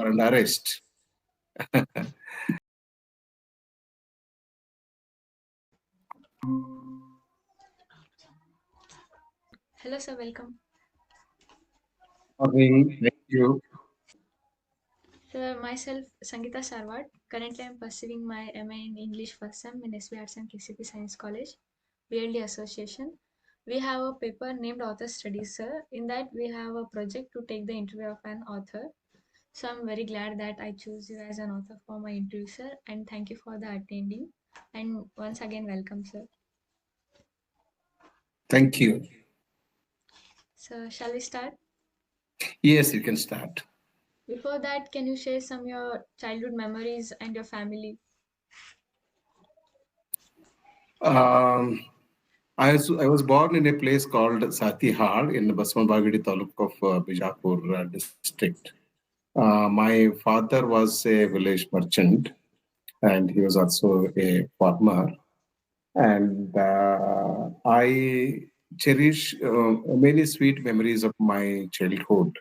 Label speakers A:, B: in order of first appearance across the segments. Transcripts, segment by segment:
A: are under arrest.
B: Hello, sir. Welcome.
A: Okay, thank you.
B: Sir, myself, Sangeeta Sarwat. Currently, I am pursuing my MA in English first sem in SB Arts and KCP Science College, BLD Association. We have a paper named Author Studies, sir. In that, we have a project to take the interview of an author. So, I'm very glad that I choose you as an author for my interview, sir. And thank you for the attending. And once again, welcome, sir.
A: Thank you.
B: So, shall we start?
A: Yes, you can start.
B: Before that, can you share some your childhood memories and your family?
A: Um, I was born in a place called Satihar in the Baswanbagadi taluk of Bijapur district. My father was a village merchant and he was also a farmer. And I cherish many sweet memories of my childhood.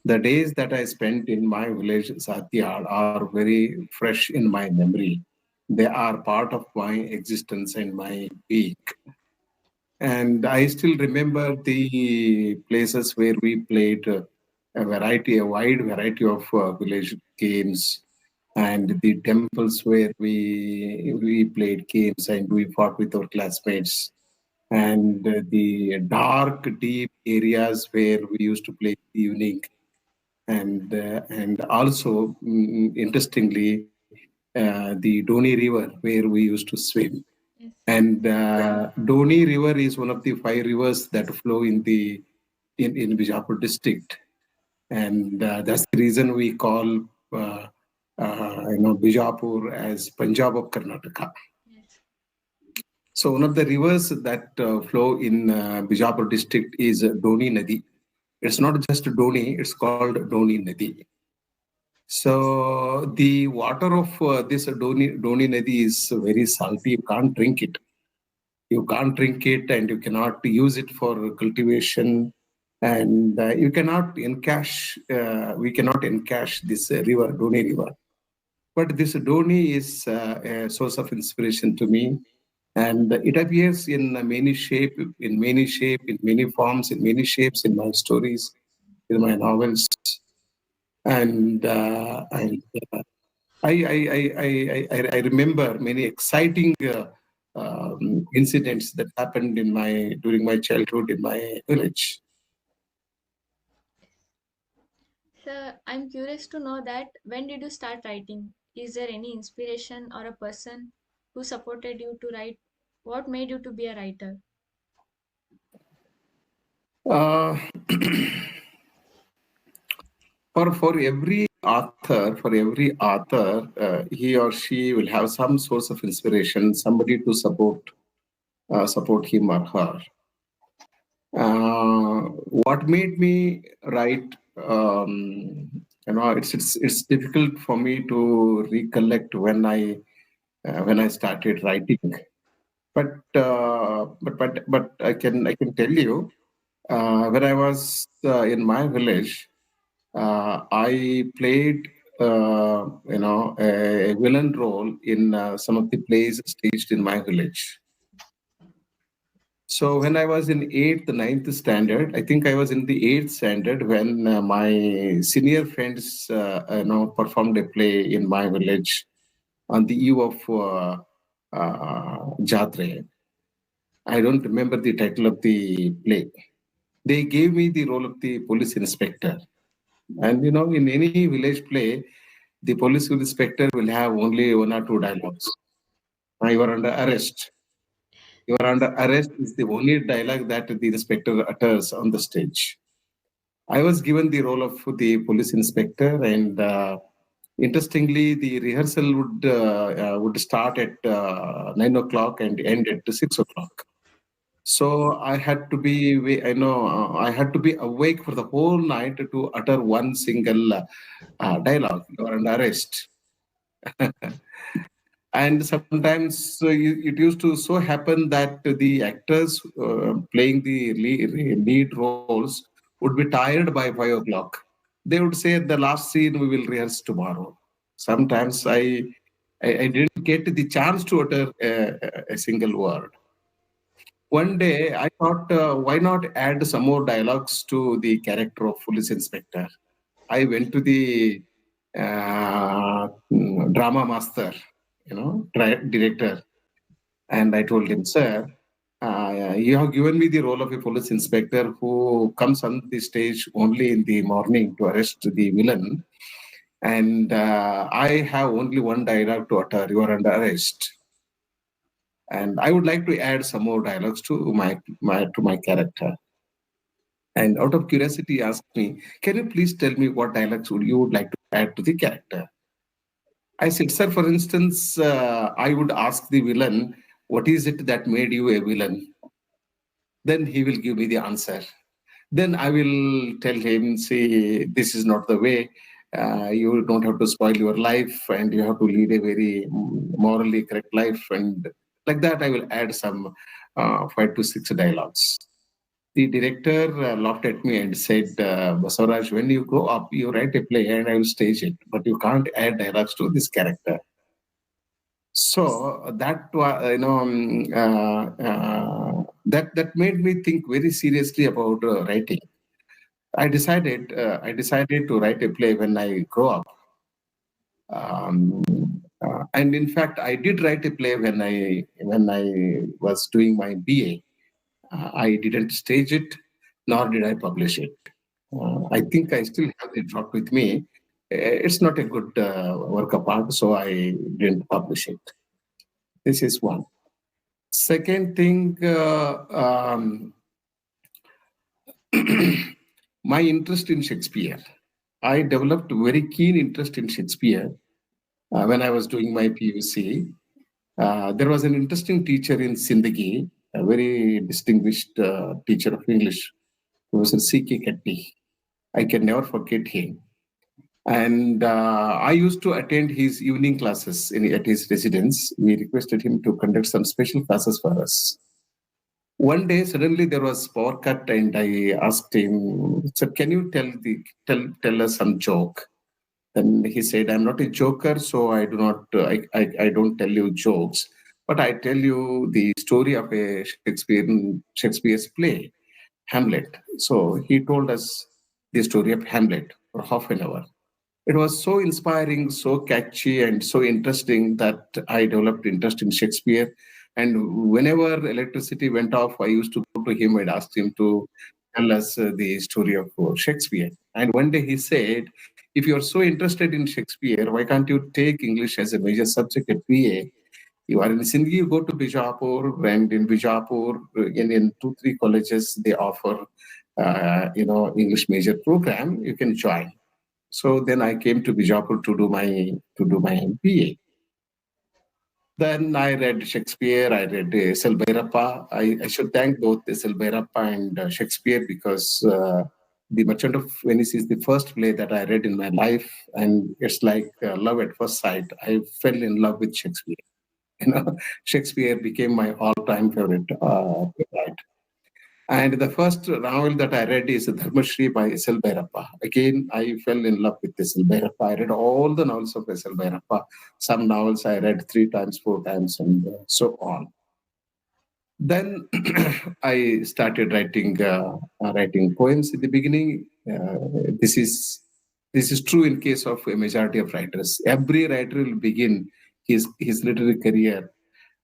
A: The days that I spent in my village, Satyad, are very fresh in my memory. They are part of my existence and my being. And I still remember the places where we played a wide variety of village games, and the temples where we played games and we fought with our classmates, and the dark, deep areas where we used to play evening, and also interestingly the Doni River where we used to swim.
B: Yes.
A: And Doni River is one of the five rivers that flow in Bijapur district, and that's the reason we call Bijapur as Punjab of Karnataka.
B: Yes.
A: So one of the rivers that flow in Bijapur district is Doni Nadi. It's not just Doni; it's called Doni Nadi. So the water of this Doni Nadi is very salty. You can't drink it. You can't drink it, and you cannot use it for cultivation, and you cannot encash. We cannot encash this river, Doni River. But this Doni is a source of inspiration to me, and it appears in many forms, in many shapes in my stories, in my novels, and I remember many exciting incidents that happened during my childhood in my village.
B: So I'm curious to know that when did you start writing? Is there any inspiration or a person who supported you to write? What made you to be a writer?
A: Uh, for every author, he or she will have some source of inspiration, somebody to support him or her. What made me write? It's difficult for me to recollect when I started writing. But I can tell you, when I was in my village, I played a villain role in some of the plays staged in my village. So when I was in eighth, ninth standard, I think I was in the eighth standard when my senior friends, performed a play in my village on the eve of Jatre. I don't remember the title of the play. They gave me the role of the police inspector. And in any village play, the police inspector will have only one or two dialogues. You are under arrest. You are under arrest is the only dialogue that the inspector utters on the stage. I was given the role of the police inspector, and interestingly, the rehearsal would start at 9 o'clock and end at 6 o'clock. So I had to be awake for the whole night to utter one single dialogue. You are under arrest. And sometimes it used to so happen that the actors playing the lead roles would be tired by 5 o'clock. they would say the last scene we will rehearse tomorrow. Sometimes I didn't get the chance to utter a single word. One day I thought, why not add some more dialogues to the character of police inspector? I went to the drama master, director, and I told him, sir, you have given me the role of a police inspector who comes on the stage only in the morning to arrest the villain. And I have only one dialogue to utter. You are under arrest. And I would like to add some more dialogues to my character. And out of curiosity, he asked me, can you please tell me what dialogues you would like to add to the character? I said, sir, for instance, I would ask the villain, what is it that made you a villain? Then he will give me the answer. Then I will tell him, see, this is not the way. You don't have to spoil your life and you have to lead a very morally correct life. And like that, I will add some 5 to 6 dialogues. The director laughed at me and said, Basavaraj, when you grow up, you write a play and I will stage it, but you can't add dialogues to this character. So that made me think very seriously about writing. I decided to write a play when I grow up. Um, and in fact, I did write a play when I was doing my BA. I didn't stage it, nor did I publish it. I think I still have the draft with me. It's not a good work of art, so I didn't publish it. This is one. Second thing, my interest in Shakespeare. I developed very keen interest in Shakespeare when I was doing my PUC. There was an interesting teacher in Sindagi, a very distinguished teacher of English, Professor C.K. Ketty. I can never forget him. And I used to attend his evening classes at his residence. We requested him to conduct some special classes for us. One day, suddenly there was power cut, and I asked him, "Sir, can you tell us some joke?" Then he said, "I'm not a joker, so I do not I don't tell you jokes, but I tell you the story of a Shakespeare's play, Hamlet." So he told us the story of Hamlet for half an hour. It was so inspiring, so catchy, and so interesting that I developed interest in Shakespeare. And whenever electricity went off, I used to go to him and ask him to tell us the story of Shakespeare. And one day he said, if you're so interested in Shakespeare, why can't you take English as a major subject at BA? You are in Sindhi, you go to Bijapur, and in Bijapur, in 2, 3 colleges, they offer, English major program. You can join. So then I came to Bijapur to do my MBA. Then I read Shakespeare. I read S.L. Bhairappa. I should thank both S.L. Bhairappa and Shakespeare because The Merchant of Venice is the first play that I read in my life, and it's like love at first sight. I fell in love with Shakespeare. Shakespeare became my all-time favorite playwright. And the first novel that I read is Dharmashri by S.L. Bhairappa. Again, I fell in love with S.L. Bhairappa. I read all the novels of S.L. Bhairappa. Some novels I read 3 times, 4 times, and so on. Then I started writing poems in the beginning. This is true in case of a majority of writers. Every writer will begin his literary career,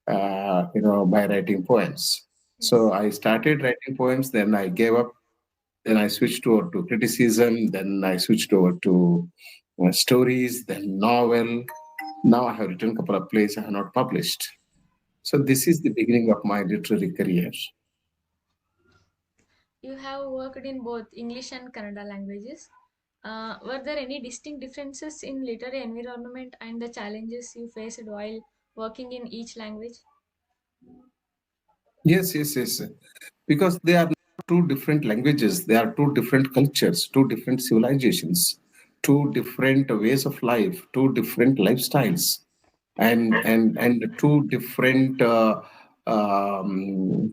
A: by writing poems. So I started writing poems, then I gave up, then I switched over to criticism, then I switched over to stories, then novel. Now I have written a couple of plays I have not published. So this is the beginning of my literary career.
B: You have worked in both English and Kannada languages. Were there any distinct differences in literary environment and the challenges you faced while working in each language?
A: Yes, yes, yes. Because they are not 2 different languages, they are 2 different cultures, 2 different civilizations, 2 different ways of life, 2 different lifestyles, and 2 different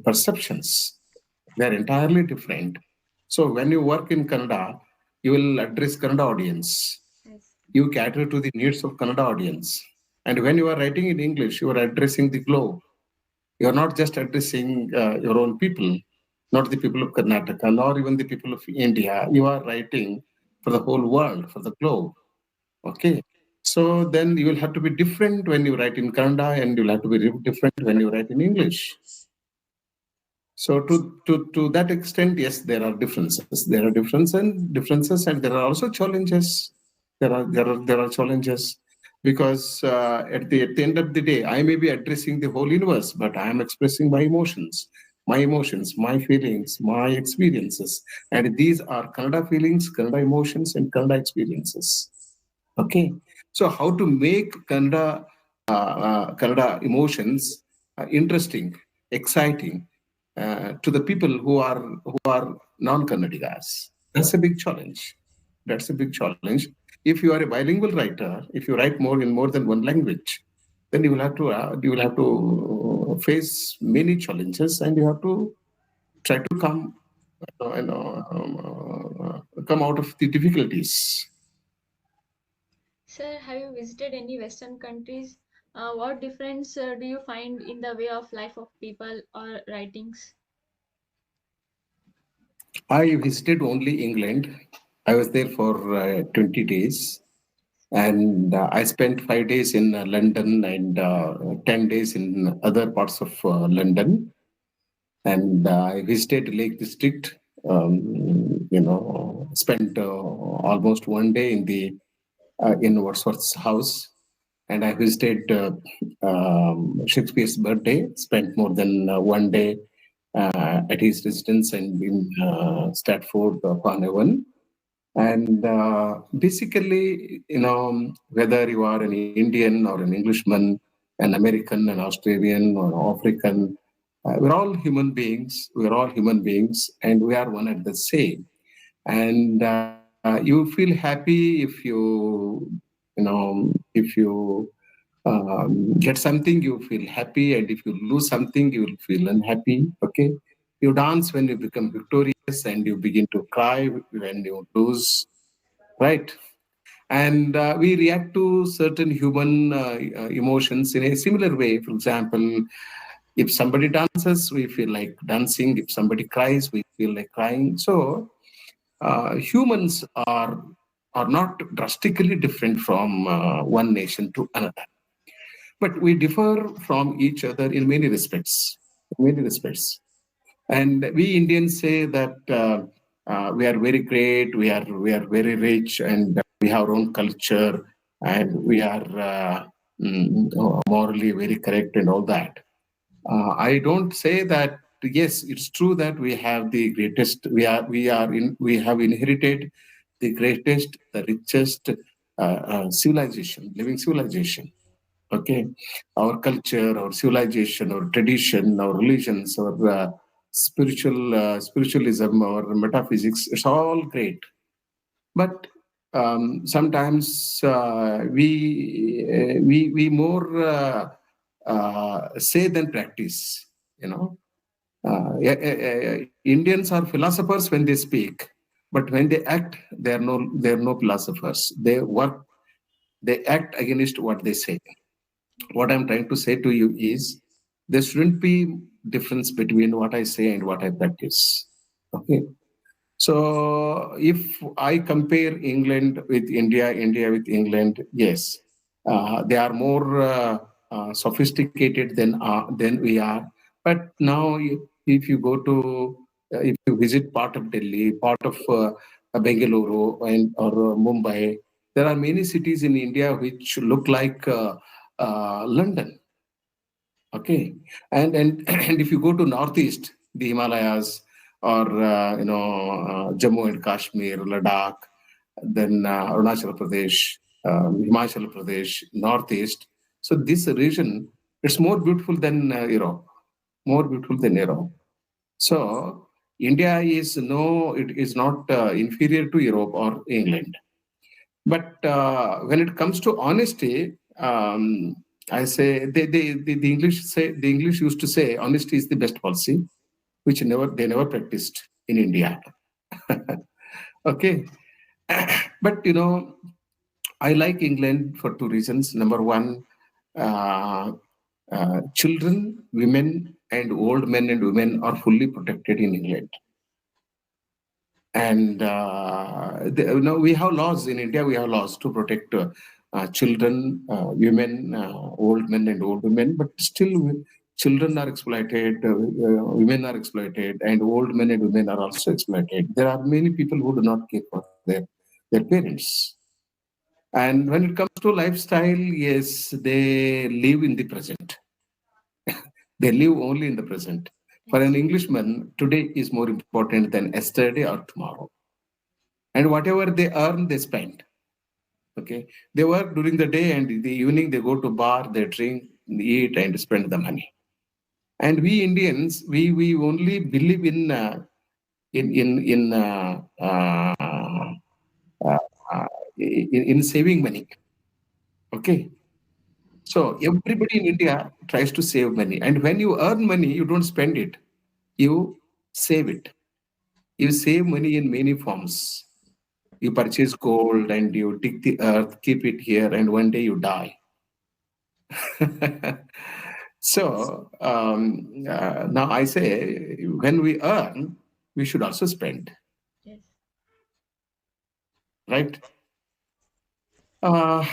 A: perceptions. They're entirely different. So when you work in Kannada, you will address Kannada audience.
B: Yes.
A: You cater to the needs of Kannada audience. And when you are writing in English, you are addressing the globe. You are not just addressing your own people, not the people of Karnataka, nor even the people of India. You are writing for the whole world, for the globe. Okay. So then you will have to be different when you write in Kannada, and you'll have to be different when you write in English. So to that extent, yes, there are differences. There are differences, and there are also challenges. There are challenges because at the end of the day, I may be addressing the whole universe, but I am expressing my emotions, my feelings, my experiences, and these are Kannada feelings, Kannada emotions, and Kannada experiences. Okay, so how to make Kannada emotions interesting, exciting to the people who are non-Kannadigas? That's a big challenge. That's a big challenge. If you are a bilingual writer, if you write more in more than one language, then you will have to face many challenges, and you have to try to come out of the difficulties.
B: Sir, have you visited any Western countries? What difference do you find in the way of life of people or writings?
A: I visited only England. I was there for 20 days, and I spent 5 days in London and 10 days in other parts of London. And I visited Lake District. Spent almost one day in Wordsworth's house, and I visited Shakespeare's birthday. Spent more than one day at his residence and in Stratford upon Avon. And basically, whether you are an Indian or an Englishman, an American, an Australian, or African, we're all human beings. We're all human beings, and we are one and the same. And you feel happy if you get something, you feel happy, and if you lose something, you will feel unhappy. Okay, you dance when you become victorious, and you begin to cry when you lose. Right, and we react to certain human emotions in a similar way. For example, if somebody dances, we feel like dancing. If somebody cries, we feel like crying. So humans are not drastically different from one nation to another, but we differ from each other in many respects. Many respects. And we Indians say that we are very great, we are very rich, and we have our own culture, and we are morally very correct and all that. I don't say that. Yes, it's true that we have the greatest. We have inherited the greatest, the richest civilization, living civilization. Okay, our culture, our civilization, our tradition, our religions, our spiritualism, our metaphysics, it's all great. But sometimes we more say than practice. You know, Indians are philosophers when they speak, but when they act, they are no philosophers. They act against what they say. What I'm trying to say to you is there shouldn't be difference between what I say and what I practice. Okay. So if I compare England with India, India with England, yes, they are more sophisticated than we are. But now, if you go to if you visit part of Delhi, part of Bengaluru, and or Mumbai, there are many cities in India which look like London. Okay, and and if you go to northeast, the Himalayas, or Jammu and Kashmir, Ladakh, then Arunachal Pradesh, Himachal Pradesh, northeast. So this region, it's more beautiful than Europe, more beautiful than Europe. So India it is not inferior to Europe or England. But when it comes to honesty, I say the English used to say honesty is the best policy, which they never practiced in India. Okay, But I like England for two reasons. Number one, uh, children, women, and old men and women are fully protected in England. And we have laws in India. We have laws to protect children, women, old men, and old women. But still, children are exploited, women are exploited, and old men and women are also exploited. There are many people who do not care for their parents. And when it comes to lifestyle, yes, they live in the present. They live only in the present. For an
B: Yes.
A: Englishman, today is more important than yesterday or tomorrow. And whatever they earn, they spend. Okay, they work during the day, and in the evening they go to bar, they drink, eat, and spend the money. And we Indians, we only believe uh, uh, in saving money. Okay, so everybody in India tries to save money, and when you earn money, you don't spend it, you save it. You save money in many forms. You purchase gold and you dig the earth, keep it here, and one day you die. So now I say, when we earn, we should also spend,
B: Yes.
A: right? Uh,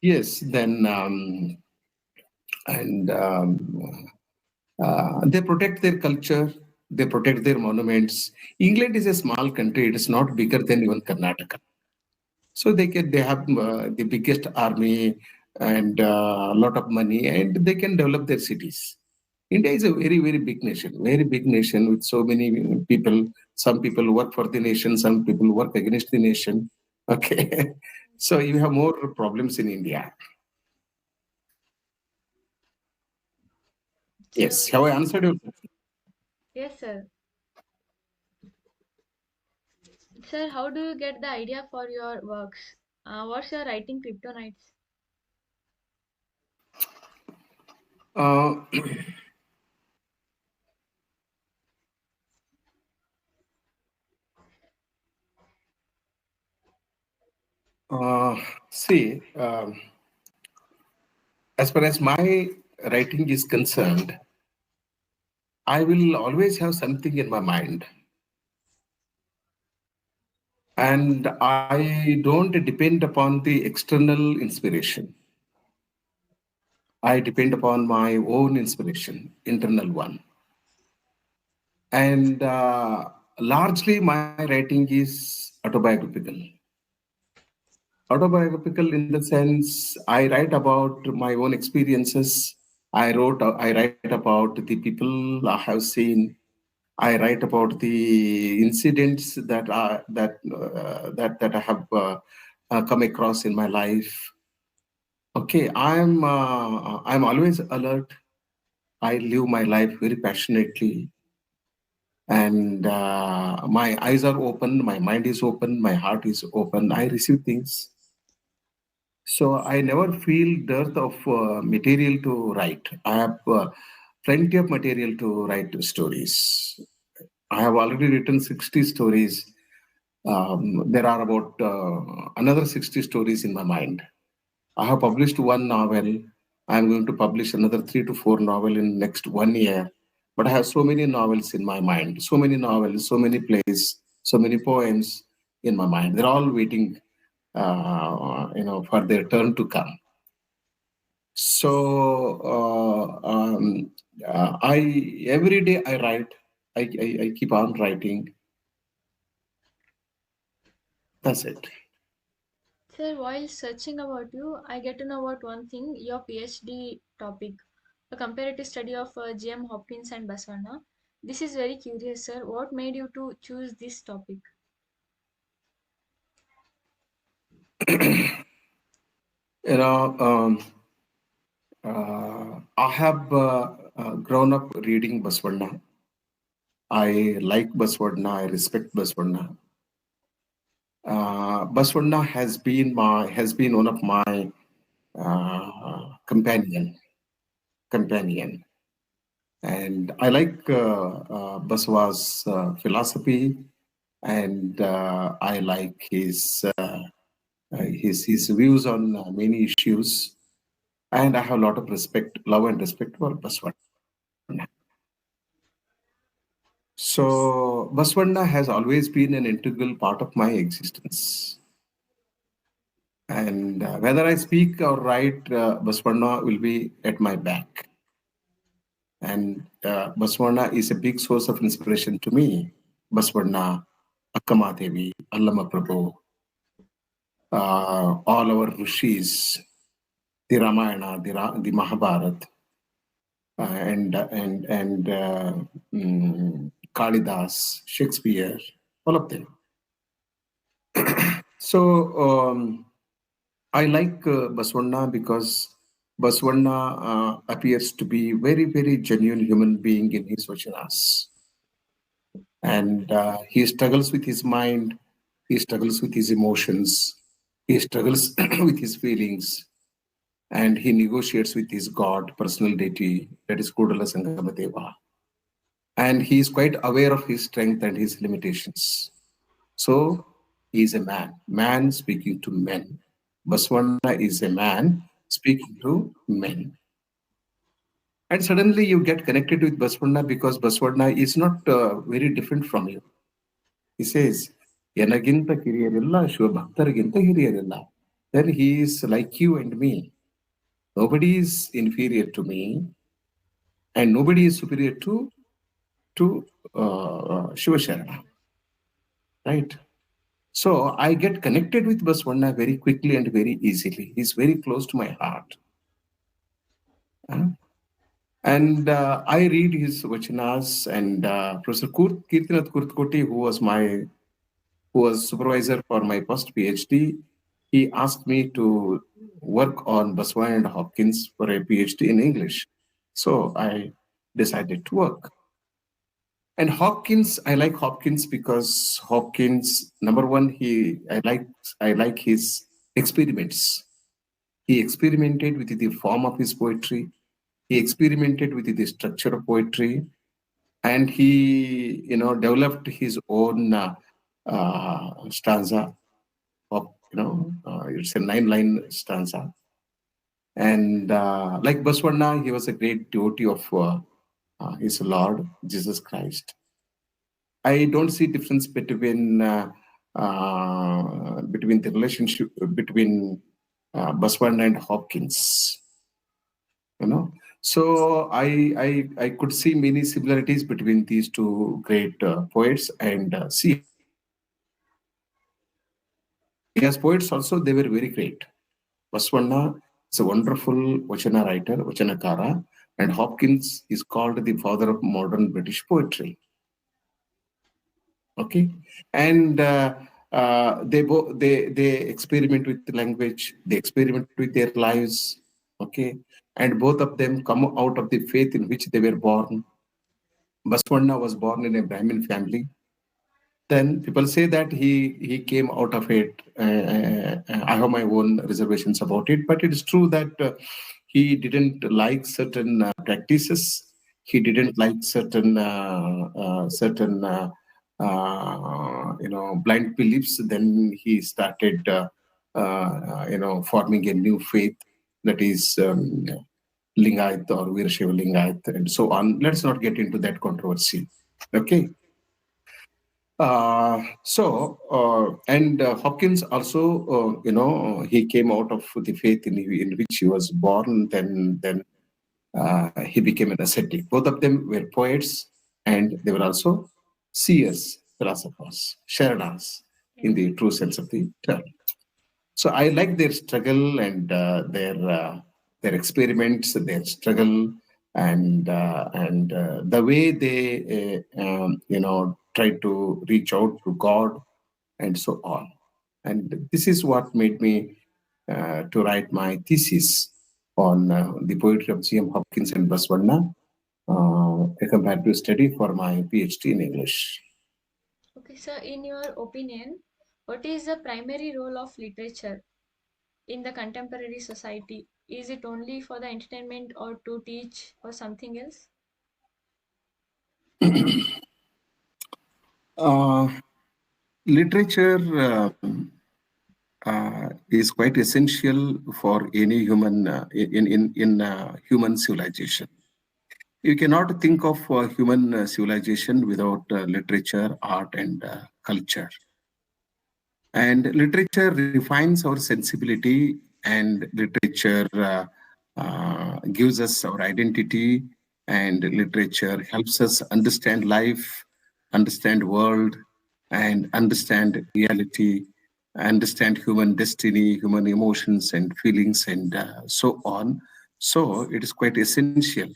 A: yes, then, and they protect their culture, they protect their monuments. England is a small country, it is not bigger than even Karnataka. So they have the biggest army and a lot of money, and they can develop their cities. India is a very big nation with so many people. Some people work for the nation, some people work against the nation. Okay, so you have more problems in India.
B: So,
A: Yes, have I answered your question?
B: yes, sir. Sir, how do you get the idea for your works? What's your writing kryptonites?
A: Uh, uh, see, as far as my writing is concerned, I will always have something in my mind. And I don't depend upon the external inspiration. I depend upon my own inspiration, internal one. And largely my writing is autobiographical. Autobiographical in the sense I write about my own experiences. I write about the people I have seen. I write about the incidents that I have come across in my life. Okay, I'm always alert. I live my life very passionately, and my eyes are open, my mind is open, my heart is open. I receive things, so I never feel dearth of material to write. I have plenty of material to write stories. I have already written 60 stories. There are about another 60 stories in my mind. I have published one novel. I'm going to publish another 3 to 4 novels in next 1 year. But I have so many novels in my mind, so many novels, so many plays, so many poems in my mind. They're all waiting, for their turn to come. So I every day I write. I keep on writing. That's it.
B: Sir, while searching about you, I get to know about one thing, your PhD topic, a comparative study of GM Hopkins and Baswana. This is very curious, sir. What made you to choose this topic?
A: You know, I have grown up reading Baswana. I like Baswana. I respect Baswana. Baswana has been one of my companion, and I like Baswa's philosophy. and I like his views on many issues, and I have a lot of respect, love, and respect for Baswanda. So Baswanda has always been an integral part of my existence. And whether I speak or write, Baswanda will be at my back. And Baswanda is a big source of inspiration to me. Baswanda, Akkamadevi, Allama Prabhu, all our rishis, the Ramayana, the Mahabharata, and Kalidas, Shakespeare, all of them. So I like Baswanda because Baswanda appears to be very, very genuine human being in his vachanas. And he struggles with his mind, he struggles with his emotions, he struggles with his feelings, and he negotiates with his God, personal deity, that is Kudala Sangamadeva. And he is quite aware of his strength and his limitations. So he is a man speaking to men. Baswanda is a man speaking to men. And suddenly you get connected with Baswanda because Baswanda is not very different from you. He says, Yanaginta Kiriyarilla, Shubhaktaraginta Hiriyarilla. Then he is like you and me. Nobody is inferior to me, and nobody is superior to Shiva Sharana. Right? So I get connected with Baswanda very quickly and very easily. He's very close to my heart. And I read his vachanas, and Professor Kirtinath Kurtkoti, who was supervisor for my first PhD, he asked me to work on Baswanda and Hopkins for a PhD in English. So I decided to work. And Hopkins, I like Hopkins because Hopkins, number one, I like his experiments. He experimented with the form of his poetry. He experimented with the structure of poetry, and he, developed his own stanza of, it's a 9-line stanza. And like Baswanda, he was a great devotee of his Lord Jesus Christ. I don't see difference between the relationship between Baswanda and Hopkins. So I could see many similarities between these two great poets, and see, as poets also they were very great. Baswanda is a wonderful Vachana writer, Vachanakara, and Hopkins is called the father of modern British poetry. Okay, and they experiment with language, they experiment with their lives. Okay, and both of them come out of the faith in which they were born. Baswanda was born in a Brahmin family. Then people say that he came out of it. I have my own reservations about it, but it is true that he didn't like certain practices. He didn't like certain blind beliefs. Then he started forming a new faith, that is Lingayat or Veerashaiva Lingayat and so on. Let's not get into that controversy. Okay. And Hopkins also, he came out of the faith in which he was born. Then he became an ascetic. Both of them were poets, and they were also seers, philosophers, sharadas in the true sense of the term. So I like their struggle and their experiments, their struggle, and the way they try to reach out to God and so on. And this is what made me to write my thesis on the poetry of G.M. Hopkins and Baswanda, a comparative study for my PhD in English.
B: Okay, so in your opinion, what is the primary role of literature in the contemporary society? Is it only for the entertainment or to teach or something else?
A: Uh, Literature is quite essential for any human in human civilization. You cannot think of human civilization without literature, art, and culture. And literature refines our sensibility, and literature gives us our identity, and literature helps us understand life, understand world, and understand reality, understand human destiny, human emotions and feelings, and so on. So it is quite essential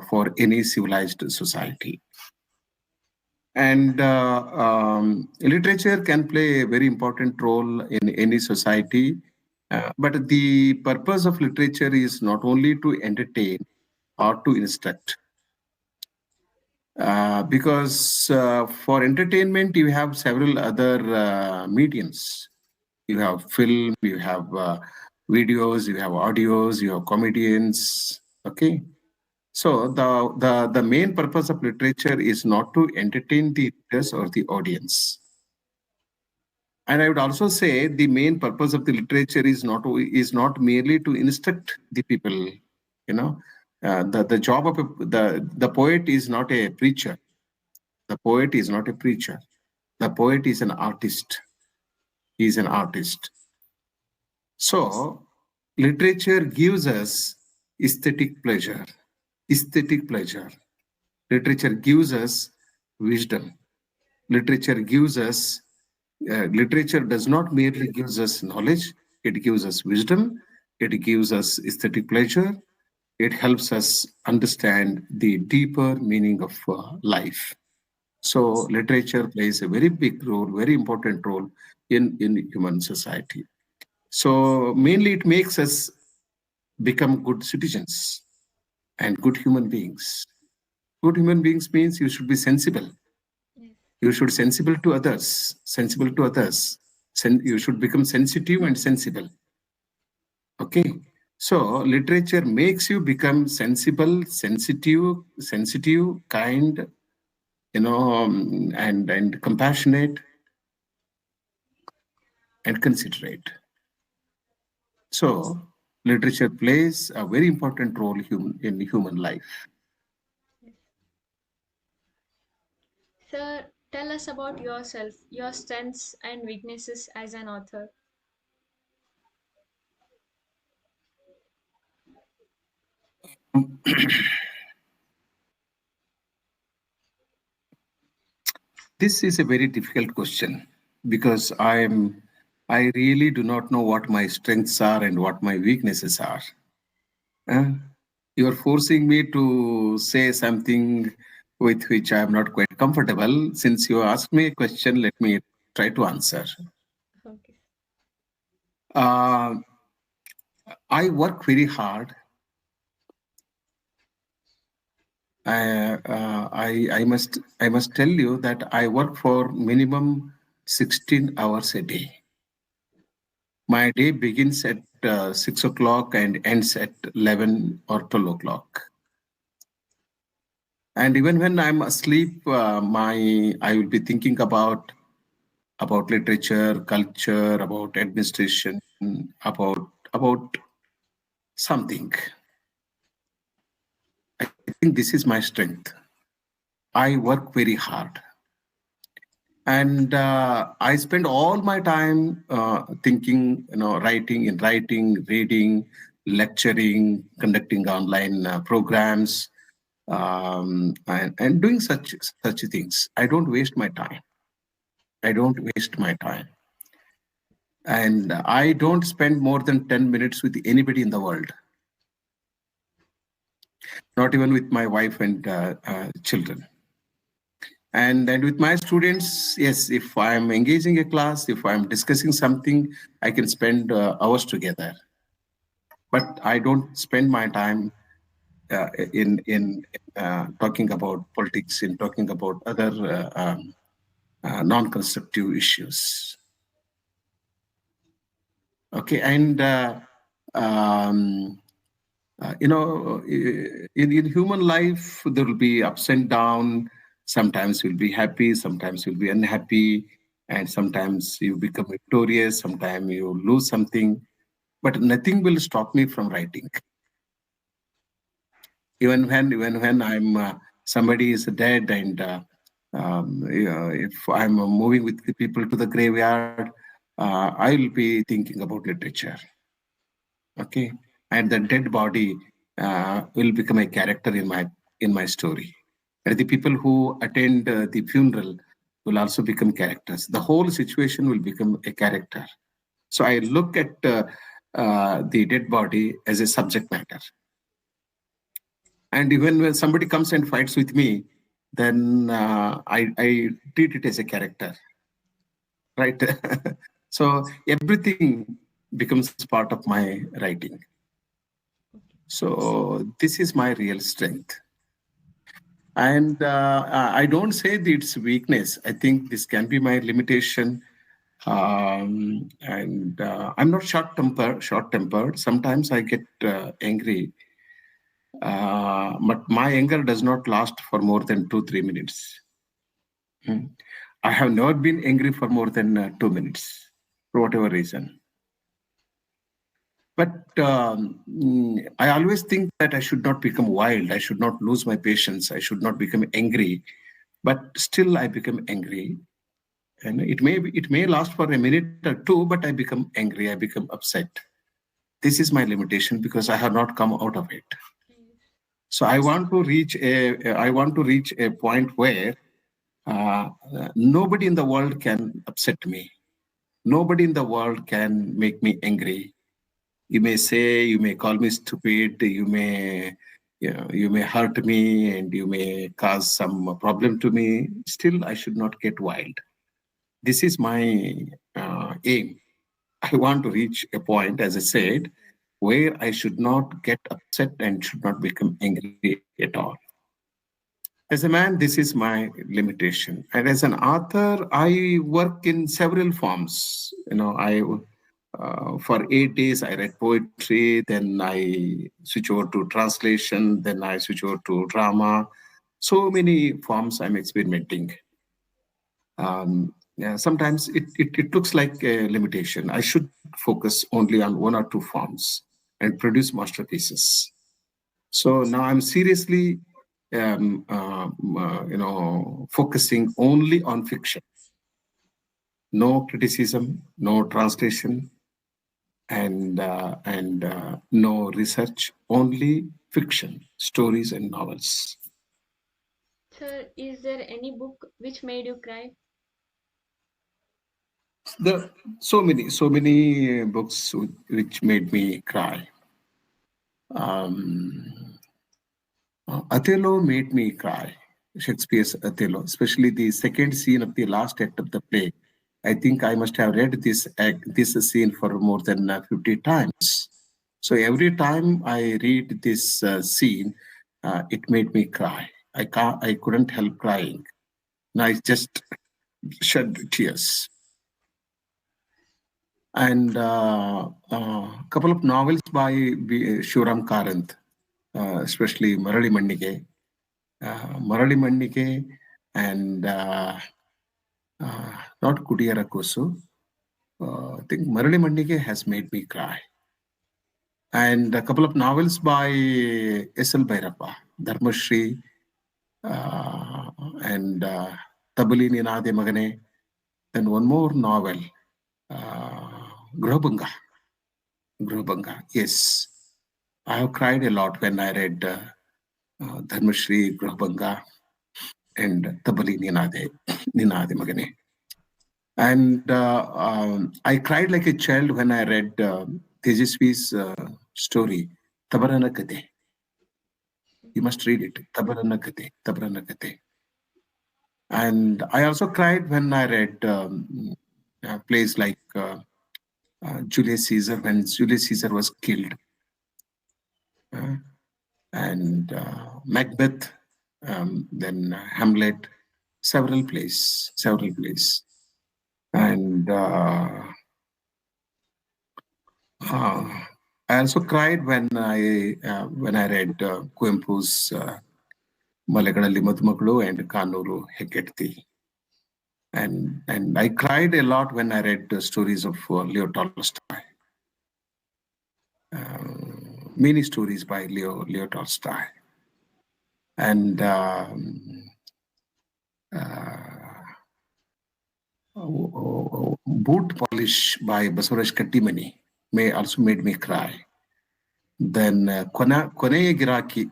A: for any civilized society. And literature can play a very important role in any society. But the purpose of literature is not only to entertain or to instruct. Because for entertainment, you have several other mediums. You have film, you have videos, you have audios, you have comedians. Okay. So the main purpose of literature is not to entertain the readers or the audience. And I would also say the main purpose of the literature is not merely to instruct the people. You know, the job of the poet is not a preacher. The poet is not a preacher. The poet is an artist. He is an artist. So literature gives us aesthetic pleasure. Aesthetic pleasure. Literature gives us wisdom. Literature gives us, literature does not merely gives us knowledge, it gives us wisdom, it gives us aesthetic pleasure, it helps us understand the deeper meaning of life. So literature plays a very big role, very important role in human society. So mainly it makes us become good citizens and good human beings. Good human beings means you should be sensible.
B: Yes.
A: You should sensible to others, sensible to others. You should become sensitive and sensible. Okay. So literature makes you become sensible, sensitive, kind, and compassionate and considerate. So literature plays a very important role in human life.
B: Yes. Sir, tell us about yourself, your strengths and weaknesses as an author.
A: This is a very difficult question because I really do not know what my strengths are and what my weaknesses are. Uh, you are forcing me to say something with which I am not quite comfortable. Since you asked me a question, let me try to answer.
B: Okay.
A: Uh, I work very hard. I must tell you that I work for minimum 16 hours a day. My day begins at 6 o'clock and ends at 11 or 12 o'clock. And even when I'm asleep, I will be thinking about literature, culture, about administration, about something. I think this is my strength. I work very hard, and I spend all my time thinking, writing, reading, lecturing, conducting online programs, and doing such things. I don't waste my time. I don't waste my time. And I don't spend more than 10 minutes with anybody in the world, not even with my wife and children. And with my students, yes, if I'm engaging a class, if I'm discussing something, I can spend hours together. But I don't spend my time in talking about politics, in talking about other non-constructive issues. Okay, and um, in human life, there will be ups and downs. Sometimes we'll be happy, sometimes we'll be unhappy. and sometimes you become victorious, sometimes you lose something, but nothing will stop me from writing. Even when I'm somebody is dead, and if I'm moving with the people to the graveyard, I'll be thinking about literature. Okay, and the dead body will become a character in my story. And the people who attend the funeral will also become characters. The whole situation will become a character. So I look at the dead body as a subject matter. And even when somebody comes and fights with me, then I treat it as a character, right? So everything becomes part of my writing. So this is my real strength. And I don't say that it's weakness. I think this can be my limitation. And I'm not short tempered. Sometimes I get angry, but my anger does not last for more than 2-3 minutes. Hmm. I have never been angry for more than 2 minutes, for whatever reason. But I always think that I should not become wild. I should not lose my patience. I should not become angry. But still, I become angry, and it may last for a minute or two. But I become angry. I become upset. This is my limitation because I have not come out of it. So I want to reach a point where nobody in the world can upset me. Nobody in the world can make me angry. You may call me stupid, you may hurt me, and you may cause some problem to me. Still, I should not get wild. This is my aim. I want to reach a point, as I said, where I should not get upset and should not become angry at all. As a man, this is my limitation. And as an author, I work in several forms. For 8 days, I read poetry, then I switch over to translation, then I switch over to drama. So many forms I'm experimenting. Yeah, sometimes it looks like a limitation. I should focus only on one or two forms and produce masterpieces. So now I'm seriously, focusing only on fiction. No criticism, no translation, and no research. Only fiction, stories, and novels.
B: Sir, is there any book which made you cry?
A: The so many books which made me cry. Um, Othello made me cry. Shakespeare's Othello, especially the second scene of the last act of the play. I think I must have read this scene for more than 50 times. So every time I read this scene, it made me cry. I couldn't help crying. And I just shed tears. And a couple of novels by Shivaram Karanth, especially Marali Mannike. Marali Mannike and not Kudiyara Kosu. I think Marali Mannike has made me cry. And a couple of novels by S.L. Bhairappa, Dharmashri, uh, and Tabali Ninade Magane. Then one more novel, Grobanga. Grobanga, yes. I have cried a lot when I read Dharmashri, Grobanga, and Tabali Ninade Magane. And I cried like a child when I read Tejasvi's story, Tabarana Kate. You must read it, Tabarana Kate, Tabarana Kate. And I also cried when I read plays like Julius Caesar, when Julius Caesar was killed, uh, and Macbeth, then Hamlet, several plays. And I also cried when I read Kuempu's Malegadalli Madhumaklu and Kannuru Heketthi. And I cried a lot when I read the stories of Leo Tolstoy. Many stories by Leo Tolstoy. And boot polish by Basavaraj Kattimani may also made me cry. Then Koneye Giraki,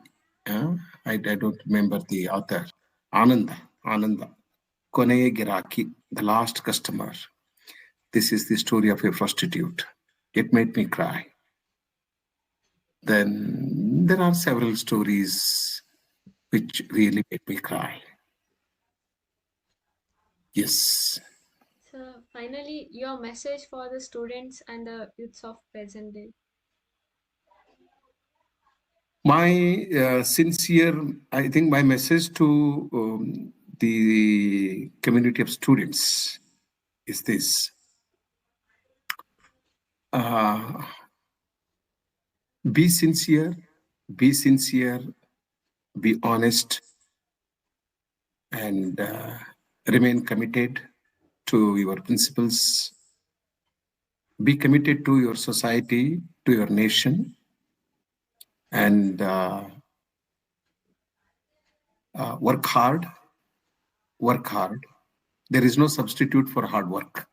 A: I don't remember the author. Ananda. Koneye Giraki, the last customer. This is the story of a prostitute. It made me cry. Then there are several stories which really made me cry. Yes.
B: So finally, your message for the students and the youths of present day.
A: My sincere, I think my message to the community of students is this. Be sincere, be honest, and remain committed to your principles. Be committed to your society, to your nation, and work hard. Work hard. There is no substitute for hard work.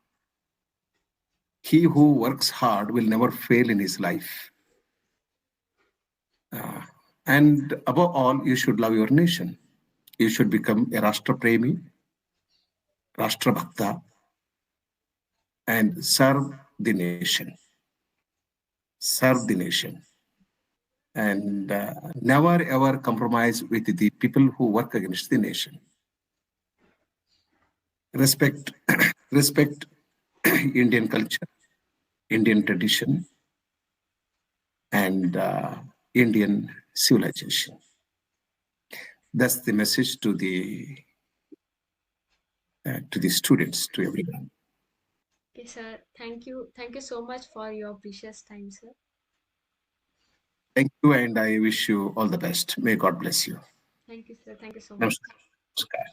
A: He who works hard will never fail in his life. And above all, you should love your nation. You should become a Rashtra Premi, Rashtra Bhakta, and serve the nation. Serve the nation. And never ever compromise with the people who work against the nation. Respect, respect Indian culture, Indian tradition, and Indian civilization. That's the message to the students, to everyone.
B: Okay, sir. Thank you so much for your precious time, sir.
A: Thank you, and I wish you all the best. May God bless you.
B: Thank you, sir. Thank you so much.
A: Namaskar.